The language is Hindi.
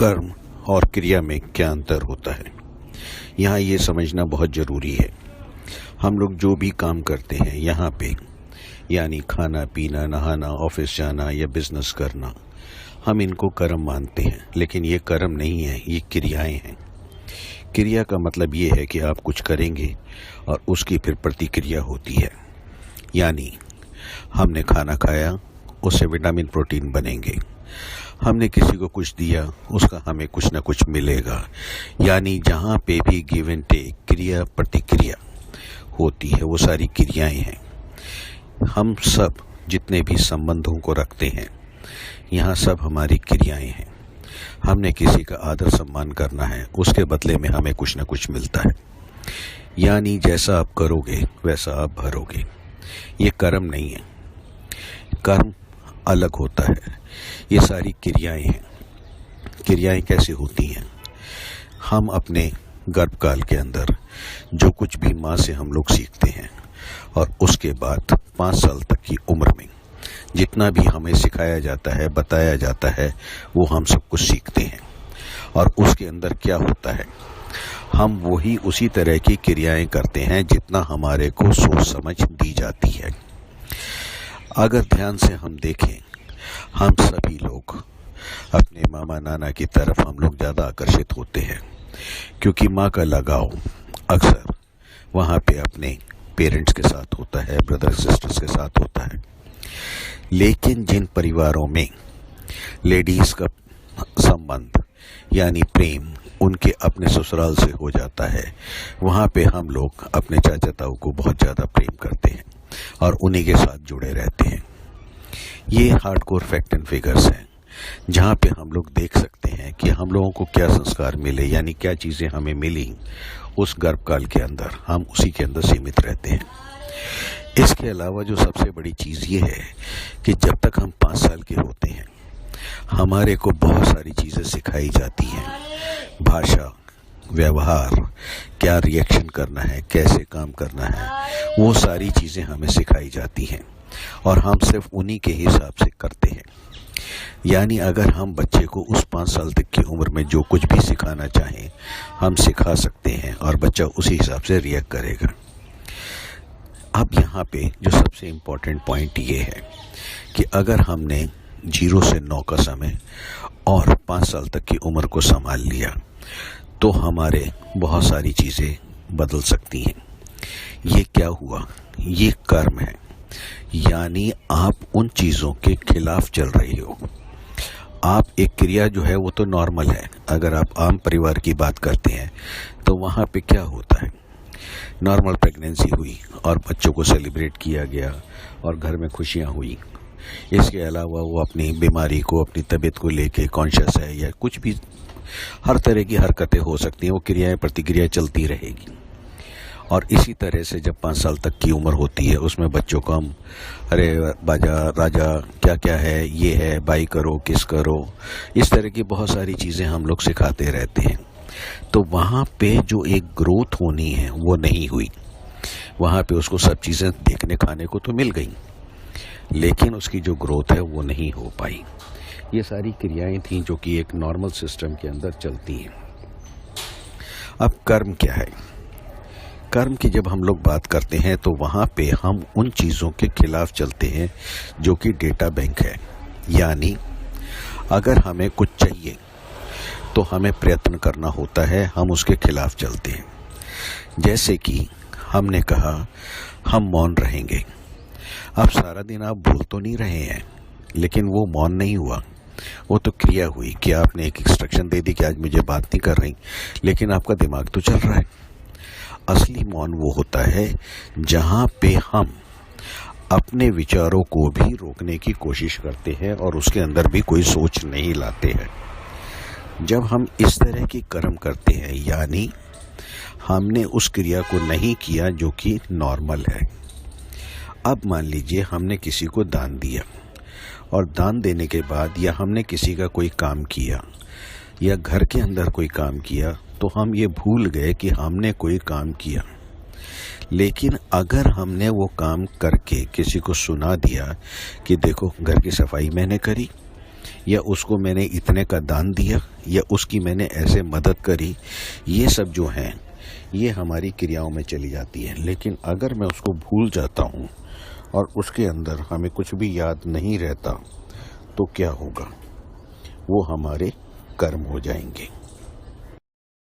कर्म और क्रिया में क्या अंतर होता है, यहाँ ये समझना बहुत ज़रूरी है। हम लोग जो भी काम करते हैं यहाँ पे, यानी खाना पीना, नहाना, ऑफिस जाना या बिजनेस करना, हम इनको कर्म मानते हैं, लेकिन ये कर्म नहीं है, ये क्रियाएं हैं। क्रिया का मतलब ये है कि आप कुछ करेंगे और उसकी फिर प्रतिक्रिया होती है। यानी हमने खाना खाया, उससे विटामिन प्रोटीन बनेंगे। हमने किसी को कुछ दिया, उसका हमें कुछ ना कुछ मिलेगा। यानी जहाँ पे भी गिव एंड टेक, क्रिया प्रतिक्रिया होती है, वो सारी क्रियाएं हैं। हम सब जितने भी संबंधों को रखते हैं, यहाँ सब हमारी क्रियाएं हैं। हमने किसी का आदर सम्मान करना है, उसके बदले में हमें कुछ ना कुछ मिलता है। यानी जैसा आप करोगे वैसा आप भरोगे। ये कर्म नहीं है, कर्म अलग होता है। ये सारी क्रियाएं हैं। क्रियाएं कैसे होती हैं? हम अपने गर्भकाल के अंदर जो कुछ भी माँ से हम लोग सीखते हैं, और उसके बाद 5 साल तक की उम्र में जितना भी हमें सिखाया जाता है, बताया जाता है, वो हम सब कुछ सीखते हैं। और उसके अंदर क्या होता है, हम वही उसी तरह की क्रियाएं करते हैं जितना हमारे को सोच समझ दी जाती है। अगर ध्यान से हम देखें, हम सभी लोग अपने मामा नाना की तरफ हम लोग ज़्यादा आकर्षित होते हैं, क्योंकि माँ का लगाव अक्सर वहाँ पे अपने पेरेंट्स के साथ होता है, ब्रदर सिस्टर्स के साथ होता है। लेकिन जिन परिवारों में लेडीज का संबंध यानी प्रेम उनके अपने ससुराल से हो जाता है, वहाँ पे हम लोग अपने चाचा ताऊ को बहुत ज़्यादा प्रेम करते हैं और उन्हीं के साथ जुड़े रहते हैं। ये हार्डकोर फैक्ट एंड फिगर्स हैं, जहाँ पे हम लोग देख सकते हैं कि हम लोगों को क्या संस्कार मिले, यानी क्या चीज़ें हमें मिली उस गर्भकाल के अंदर, हम उसी के अंदर सीमित रहते हैं। इसके अलावा जो सबसे बड़ी चीज़ ये है कि जब तक हम 5 साल के होते हैं, हमारे को बहुत सारी चीज़ें सिखाई जाती हैं। भाषा, व्यवहार, क्या रिएक्शन करना है, कैसे काम करना है, वो सारी चीज़ें हमें सिखाई जाती हैं और हम सिर्फ उन्हीं के हिसाब से करते हैं। यानी अगर हम बच्चे को उस 5 साल तक की उम्र में जो कुछ भी सिखाना चाहें, हम सिखा सकते हैं और बच्चा उसी हिसाब से रिएक्ट करेगा। अब यहाँ पे जो सबसे इम्पोर्टेंट पॉइंट ये है कि अगर हमने 0 से 9 का समय और 5 साल तक की उम्र को संभाल लिया, तो हमारे बहुत सारी चीज़ें बदल सकती हैं। ये क्या हुआ? ये कर्म है। यानी आप उन चीज़ों के खिलाफ चल रहे हो। आप एक क्रिया जो है वो तो नॉर्मल है। अगर आप आम परिवार की बात करते हैं तो वहाँ पे क्या होता है, नॉर्मल प्रेगनेंसी हुई और बच्चों को सेलिब्रेट किया गया और घर में खुशियाँ हुई। इसके अलावा वो अपनी बीमारी को, अपनी तबीयत को लेके कॉन्शियस है या कुछ भी, हर तरह की हरकतें हो सकती हैं, वो क्रियाएं प्रतिक्रिया चलती रहेगी। और इसी तरह से जब 5 साल तक की उम्र होती है, उसमें बच्चों को हम अरे बाजा राजा क्या क्या है, ये है, बाई करो, किस करो, इस तरह की बहुत सारी चीज़ें हम लोग सिखाते रहते हैं। तो वहाँ पे जो एक ग्रोथ होनी है वो नहीं हुई। वहाँ पे उसको सब चीज़ें देखने खाने को तो मिल गई, लेकिन उसकी जो ग्रोथ है वो नहीं हो पाई। ये सारी क्रियाएं थीं जो कि एक नॉर्मल सिस्टम के अंदर चलती हैं। अब कर्म क्या है? कर्म की जब हम लोग बात करते हैं तो वहाँ पे हम उन चीज़ों के खिलाफ चलते हैं जो कि डेटा बैंक है। यानी अगर हमें कुछ चाहिए तो हमें प्रयत्न करना होता है, हम उसके खिलाफ चलते हैं। जैसे कि हमने कहा हम मौन रहेंगे। अब सारा दिन आप भूल तो नहीं रहे हैं, लेकिन वो मौन नहीं हुआ, वो तो क्रिया हुई कि आपने एक इंस्ट्रक्शन दे दी कि आज मुझे बात नहीं कर रही, लेकिन आपका दिमाग तो चल रहा है। असली मौन वो होता है जहाँ पे हम अपने विचारों को भी रोकने की कोशिश करते हैं और उसके अंदर भी कोई सोच नहीं लाते हैं। जब हम इस तरह की कर्म करते हैं, यानी हमने उस क्रिया को नहीं किया जो कि नॉर्मल है। अब मान लीजिए हमने किसी को दान दिया, और दान देने के बाद या हमने किसी का कोई काम किया या घर के अंदर कोई काम किया, तो हम ये भूल गए कि हमने कोई काम किया। लेकिन अगर हमने वो काम करके किसी को सुना दिया कि देखो घर की सफाई मैंने करी, या उसको मैंने इतने का दान दिया, या उसकी मैंने ऐसे मदद करी, ये सब जो हैं ये हमारी क्रियाओं में चली जाती है। लेकिन अगर मैं उसको भूल जाता हूँ और उसके अंदर हमें कुछ भी याद नहीं रहता, तो क्या होगा? वो हमारे कर्म हो जाएंगे।